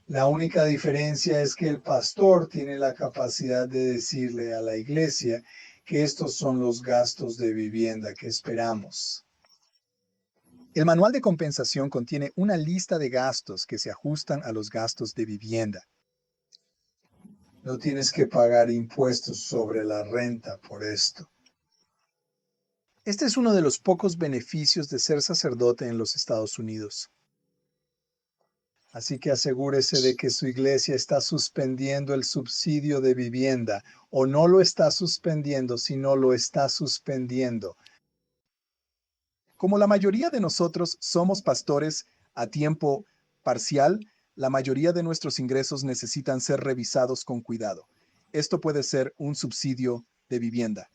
La única diferencia es que el pastor tiene la capacidad de decirle a la iglesia que estos son los gastos de vivienda que esperamos. El manual de compensación contiene una lista de gastos que se ajustan a los gastos de vivienda. No tienes que pagar impuestos sobre la renta por esto. Este es uno de los pocos beneficios de ser sacerdote en los Estados Unidos. Así que asegúrese de que su iglesia está suspendiendo el subsidio de vivienda o no lo está suspendiendo, sino lo está suspendiendo. Como la mayoría de nosotros somos pastores a tiempo parcial, la mayoría de nuestros ingresos necesitan ser revisados con cuidado. Esto puede ser un subsidio de vivienda.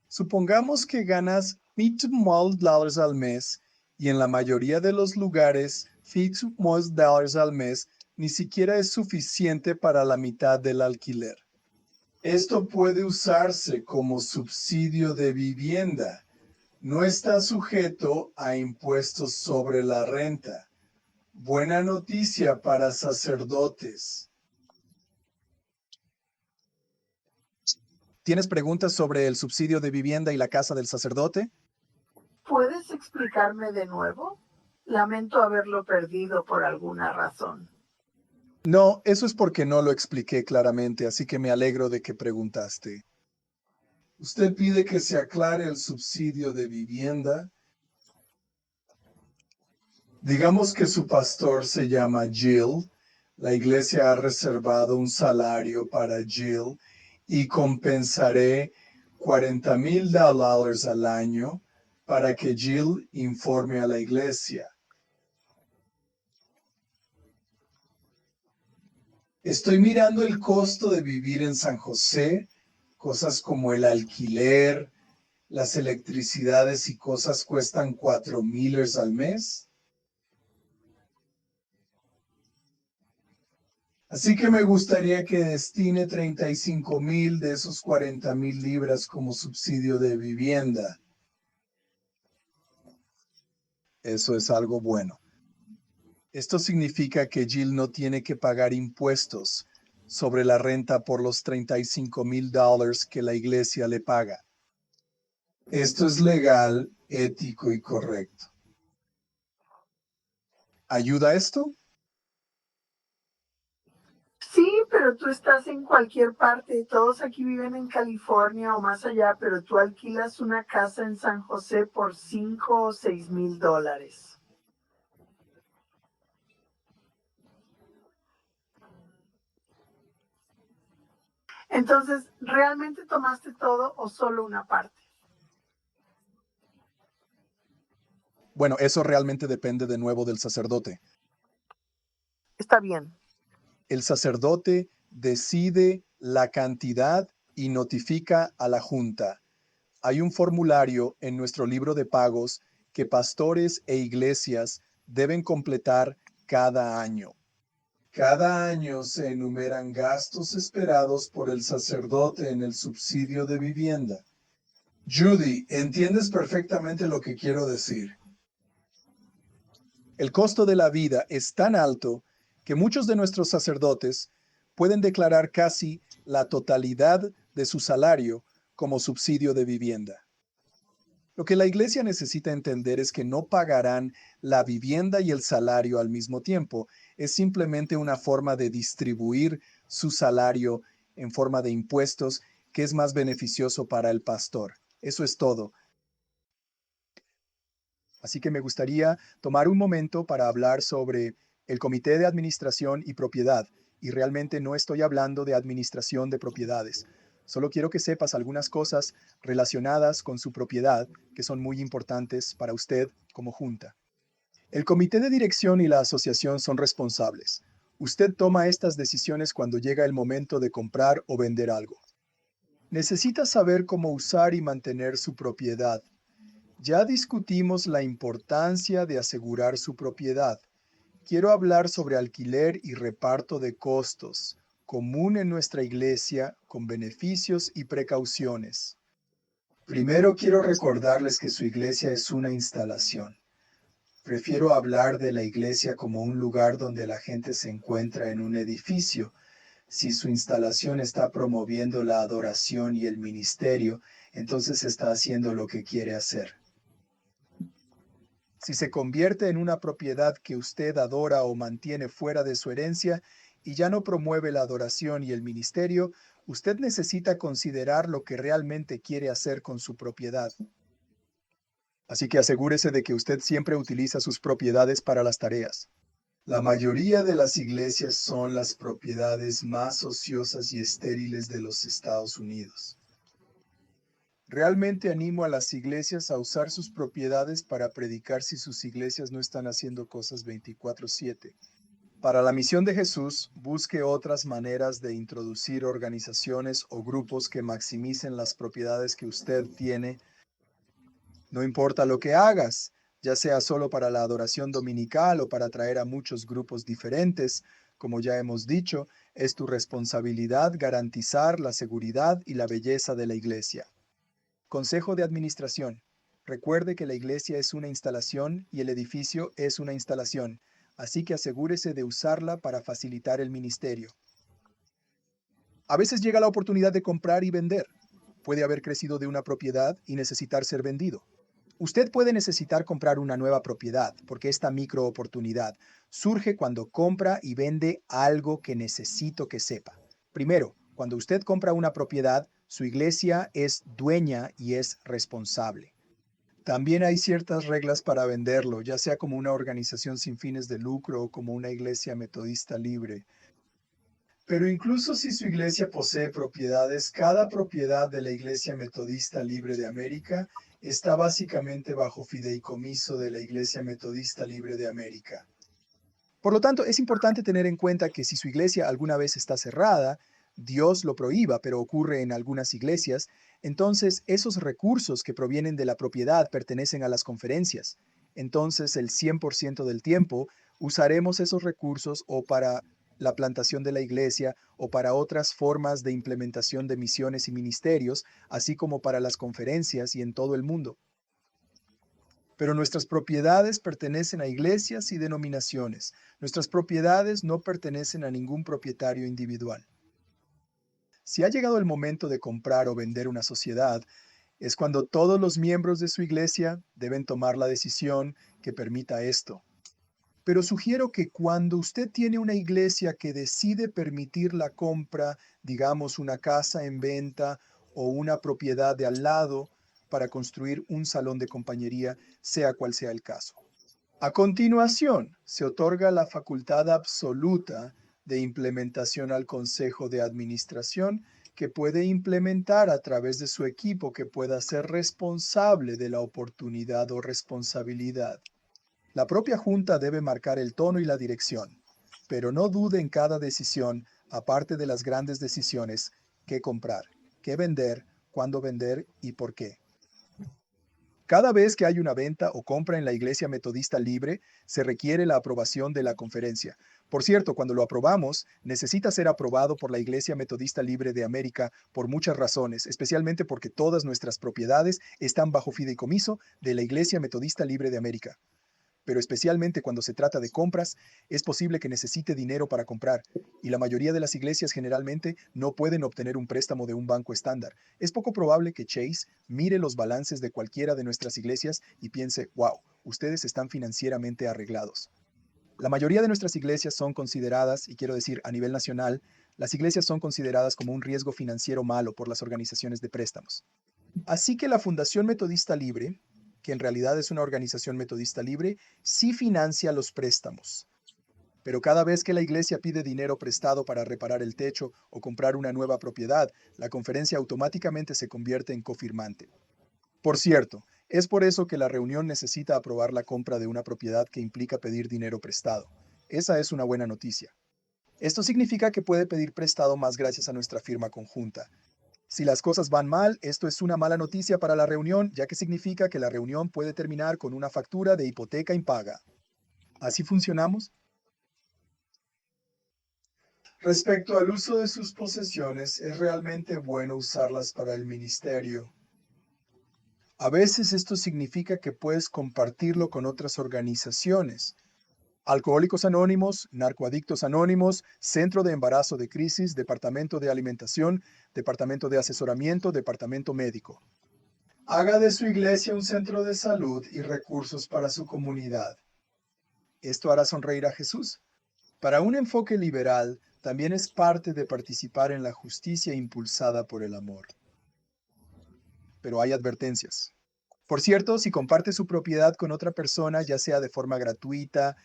Supongamos que ganas $50,000 al mes y en la mayoría de los lugares $50,000 al mes ni siquiera es suficiente para la mitad del alquiler. Esto puede usarse como subsidio de vivienda. No está sujeto a impuestos sobre la renta. Buena noticia para sacerdotes. ¿Tienes preguntas sobre el subsidio de vivienda y la casa del sacerdote? ¿Puedes explicarme de nuevo? Lamento haberlo perdido por alguna razón. No, eso es porque no lo expliqué claramente, así que me alegro de que preguntaste. Usted pide que se aclare el subsidio de vivienda. Digamos que su pastor se llama Jill. La iglesia ha reservado un salario para Jill y compensaré $40,000 al año para que Jill informe a la iglesia. Estoy mirando el costo de vivir en San José, cosas como el alquiler, las electricidades y cosas cuestan $4,000 al mes. Así que me gustaría que destine 35,000 de esos 40,000 libras como subsidio de vivienda. Eso es algo bueno. Esto significa que Jill no tiene que pagar impuestos sobre la renta por los $35,000 que la iglesia le paga. Esto es legal, ético y correcto. ¿Ayuda esto? Sí, pero tú estás en cualquier parte. Todos aquí viven en California o más allá, pero tú alquilas una casa en San José por $5,000 o $6,000. Entonces, ¿realmente tomaste todo o solo una parte? Bueno, eso realmente depende de nuevo del sacerdote. Está bien. El sacerdote decide la cantidad y notifica a la junta. Hay un formulario en nuestro libro de pagos que pastores e iglesias deben completar cada año. Cada año se enumeran gastos esperados por el sacerdote en el subsidio de vivienda. Judy, entiendes perfectamente lo que quiero decir. El costo de la vida es tan alto que muchos de nuestros sacerdotes pueden declarar casi la totalidad de su salario como subsidio de vivienda. Lo que la iglesia necesita entender es que no pagarán la vivienda y el salario al mismo tiempo. Es simplemente una forma de distribuir su salario en forma de impuestos que es más beneficioso para el pastor. Eso es todo. Así que me gustaría tomar un momento para hablar sobre el Comité de Administración y Propiedad. Y realmente no estoy hablando de administración de propiedades. Solo quiero que sepas algunas cosas relacionadas con su propiedad que son muy importantes para usted como junta. El comité de dirección y la asociación son responsables. Usted toma estas decisiones cuando llega el momento de comprar o vender algo. Necesita saber cómo usar y mantener su propiedad. Ya discutimos la importancia de asegurar su propiedad. Quiero hablar sobre alquiler y reparto de costos, común en nuestra iglesia, con beneficios y precauciones. Primero quiero recordarles que su iglesia es una instalación. Prefiero hablar de la iglesia como un lugar donde la gente se encuentra en un edificio. Si su instalación está promoviendo la adoración y el ministerio, entonces está haciendo lo que quiere hacer. Si se convierte en una propiedad que usted adora o mantiene fuera de su herencia y ya no promueve la adoración y el ministerio, usted necesita considerar lo que realmente quiere hacer con su propiedad. Así que asegúrese de que usted siempre utiliza sus propiedades para las tareas. La mayoría de las iglesias son las propiedades más ociosas y estériles de los Estados Unidos. Realmente animo a las iglesias a usar sus propiedades para predicar si sus iglesias no están haciendo cosas 24/7. Para la misión de Jesús, busque otras maneras de introducir organizaciones o grupos que maximicen las propiedades que usted tiene. No importa lo que hagas, ya sea solo para la adoración dominical o para atraer a muchos grupos diferentes, como ya hemos dicho, es tu responsabilidad garantizar la seguridad y la belleza de la iglesia. Consejo de Administración. Recuerde que la iglesia es una instalación y el edificio es una instalación, así que asegúrese de usarla para facilitar el ministerio. A veces llega la oportunidad de comprar y vender. Puede haber crecido de una propiedad y necesitar ser vendido. Usted puede necesitar comprar una nueva propiedad, porque esta microoportunidad surge cuando compra y vende algo que necesito que sepa. Primero, cuando usted compra una propiedad, su iglesia es dueña y es responsable. También hay ciertas reglas para venderlo, ya sea como una organización sin fines de lucro o como una iglesia metodista libre. Pero incluso si su iglesia posee propiedades, cada propiedad de la Iglesia Metodista Libre de América está básicamente bajo fideicomiso de la Iglesia Metodista Libre de América. Por lo tanto, es importante tener en cuenta que si su iglesia alguna vez está cerrada, Dios lo prohíba, pero ocurre en algunas iglesias, entonces esos recursos que provienen de la propiedad pertenecen a las conferencias. Entonces, el 100% del tiempo usaremos esos recursos o para la plantación de la iglesia o para otras formas de implementación de misiones y ministerios, así como para las conferencias y en todo el mundo. Pero nuestras propiedades pertenecen a iglesias y denominaciones. Nuestras propiedades no pertenecen a ningún propietario individual. Si ha llegado el momento de comprar o vender una sociedad, es cuando todos los miembros de su iglesia deben tomar la decisión que permita esto. pero sugiero que cuando usted tiene una iglesia que decide permitir la compra, digamos una casa en venta o una propiedad de al lado para construir un salón de compañería, sea cual sea el caso. A continuación, se otorga la facultad absoluta de implementación al Consejo de Administración, que puede implementar a través de su equipo que pueda ser responsable de la oportunidad o responsabilidad. La propia Junta debe marcar el tono y la dirección, pero no dude en cada decisión, aparte de las grandes decisiones, qué comprar, qué vender, cuándo vender y por qué. Cada vez que hay una venta o compra en la Iglesia Metodista Libre, se requiere la aprobación de la conferencia. Por cierto, cuando lo aprobamos, necesita ser aprobado por la Iglesia Metodista Libre de América por muchas razones, especialmente porque todas nuestras propiedades están bajo fideicomiso de la Iglesia Metodista Libre de América. Pero especialmente cuando se trata de compras, es posible que necesite dinero para comprar, y la mayoría de las iglesias generalmente no pueden obtener un préstamo de un banco estándar. Es poco probable que Chase mire los balances de cualquiera de nuestras iglesias y piense, wow, ustedes están financieramente arreglados. La mayoría de nuestras iglesias son consideradas, y quiero decir a nivel nacional, las iglesias son consideradas como un riesgo financiero malo por las organizaciones de préstamos. Así que la Fundación Metodista Libre, que en realidad es una organización metodista libre, sí financia los préstamos. Pero cada vez que la iglesia pide dinero prestado para reparar el techo o comprar una nueva propiedad, la conferencia automáticamente se convierte en cofirmante. Por cierto, es por eso que la reunión necesita aprobar la compra de una propiedad que implica pedir dinero prestado. Esa es una buena noticia. Esto significa que puede pedir prestado más gracias a nuestra firma conjunta. Si las cosas van mal, esto es una mala noticia para la reunión, ya que significa que la reunión puede terminar con una factura de hipoteca impaga. ¿Así funcionamos? Respecto al uso de sus posesiones, es realmente bueno usarlas para el ministerio. A veces esto significa que puedes compartirlo con otras organizaciones. Alcohólicos Anónimos, Narcoadictos Anónimos, Centro de Embarazo de Crisis, Departamento de Alimentación, Departamento de Asesoramiento, Departamento Médico. Haga de su iglesia un centro de salud y recursos para su comunidad. ¿Esto hará sonreír a Jesús? Para un enfoque liberal, también es parte de participar en la justicia impulsada por el amor. Pero hay advertencias. Por cierto, si comparte su propiedad con otra persona, ya sea de forma gratuita,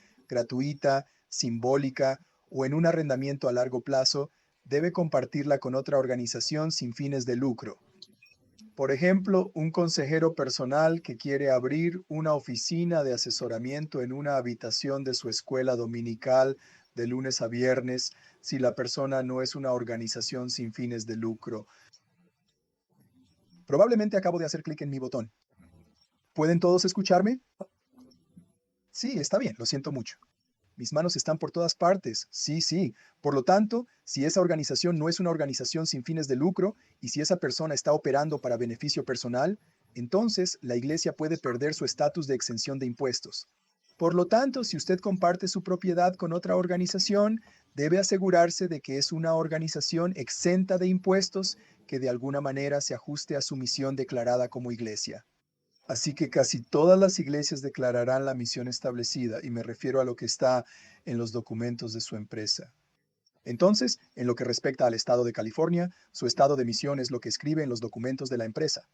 simbólica o en un arrendamiento a largo plazo, debe compartirla con otra organización sin fines de lucro. Por ejemplo, un consejero personal que quiere abrir una oficina de asesoramiento en una habitación de su escuela dominical de lunes a viernes, si la persona no es una organización sin fines de lucro. Probablemente acabo de hacer clic en mi botón. ¿Pueden todos escucharme? Sí, está bien, lo siento mucho. Mis manos están por todas partes. Sí, sí. Por lo tanto, si esa organización no es una organización sin fines de lucro y si esa persona está operando para beneficio personal, entonces la iglesia puede perder su estatus de exención de impuestos. Por lo tanto, si usted comparte su propiedad con otra organización, debe asegurarse de que es una organización exenta de impuestos que de alguna manera se ajuste a su misión declarada como iglesia. Así que casi todas las iglesias declararán la misión establecida, y me refiero a lo que está en los documentos de su empresa. Entonces, en lo que respecta al estado de California, su estado de misión es lo que escribe en los documentos de la empresa.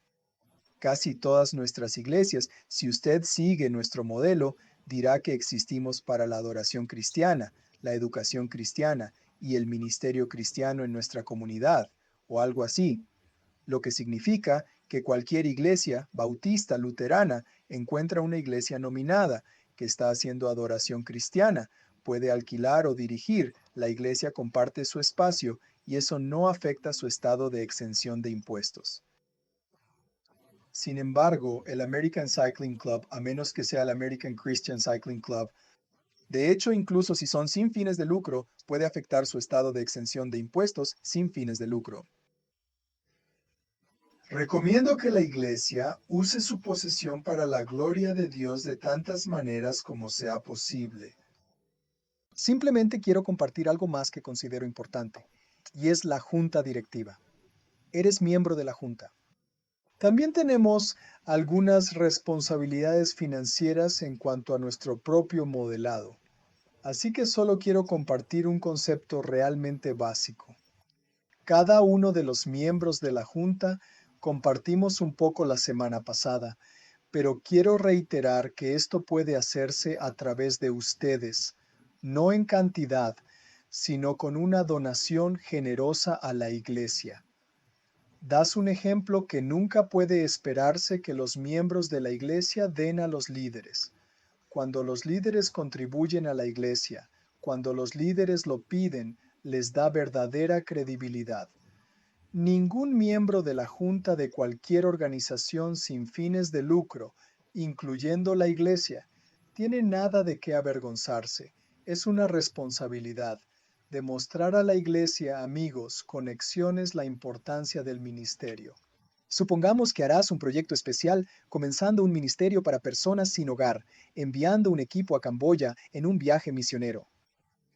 Casi todas nuestras iglesias, si usted sigue nuestro modelo, dirá que existimos para la adoración cristiana, la educación cristiana y el ministerio cristiano en nuestra comunidad, o algo así, lo que significa que cualquier iglesia bautista luterana encuentra una iglesia nominada que está haciendo adoración cristiana, puede alquilar o dirigir, la iglesia comparte su espacio y eso no afecta su estado de exención de impuestos. Sin embargo, el American Cycling Club, a menos que sea el American Christian Cycling Club, de hecho, incluso si son sin fines de lucro, puede afectar su estado de exención de impuestos sin fines de lucro. Recomiendo que la iglesia use su posesión para la gloria de Dios de tantas maneras como sea posible. Simplemente quiero compartir algo más que considero importante, y es la junta directiva. Eres miembro de la junta. También tenemos algunas responsabilidades financieras en cuanto a nuestro propio modelado. Así que solo quiero compartir un concepto realmente básico. Cada uno de los miembros de la Junta compartimos un poco la semana pasada, pero quiero reiterar que esto puede hacerse a través de ustedes, no en cantidad, sino con una donación generosa a la iglesia. Das un ejemplo que nunca puede esperarse que los miembros de la iglesia den a los líderes. Cuando los líderes contribuyen a la iglesia, cuando los líderes lo piden, les da verdadera credibilidad. Ningún miembro de la junta de cualquier organización sin fines de lucro, incluyendo la iglesia, tiene nada de qué avergonzarse. Es una responsabilidad demostrar a la iglesia, amigos, conexiones, la importancia del ministerio. Supongamos que harás un proyecto especial comenzando un ministerio para personas sin hogar, enviando un equipo a Camboya en un viaje misionero.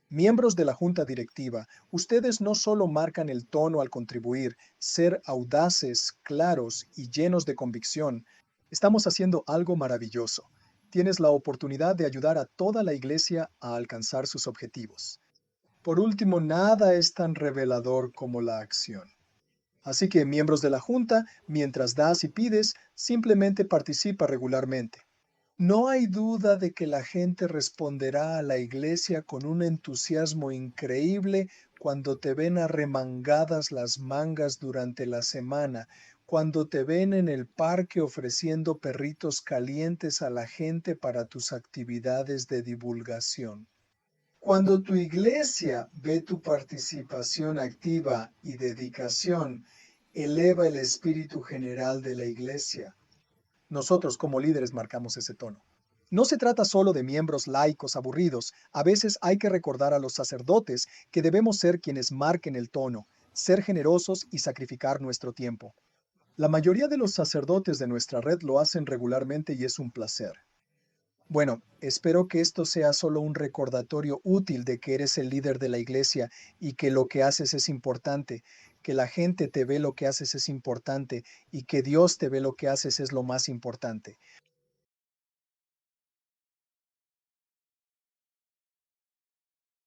Miembros de la junta directiva, ustedes no solo marcan el tono al contribuir, ser audaces, claros y llenos de convicción. Estamos haciendo algo maravilloso. Tienes la oportunidad de ayudar a toda la iglesia a alcanzar sus objetivos. Por último, nada es tan revelador como la acción. Así que, miembros de la junta, mientras das y pides, simplemente participa regularmente. No hay duda de que la gente responderá a la iglesia con un entusiasmo increíble cuando te ven arremangadas las mangas durante la semana, cuando te ven en el parque ofreciendo perritos calientes a la gente para tus actividades de divulgación. Cuando tu iglesia ve tu participación activa y dedicación, eleva el espíritu general de la iglesia. Nosotros como líderes marcamos ese tono. No se trata solo de miembros laicos aburridos. A veces hay que recordar a los sacerdotes que debemos ser quienes marquen el tono, ser generosos y sacrificar nuestro tiempo. La mayoría de los sacerdotes de nuestra red lo hacen regularmente y es un placer. Bueno, espero que esto sea solo un recordatorio útil de que eres el líder de la iglesia y que lo que haces es importante, que la gente te ve lo que haces es importante y que Dios te ve lo que haces es lo más importante.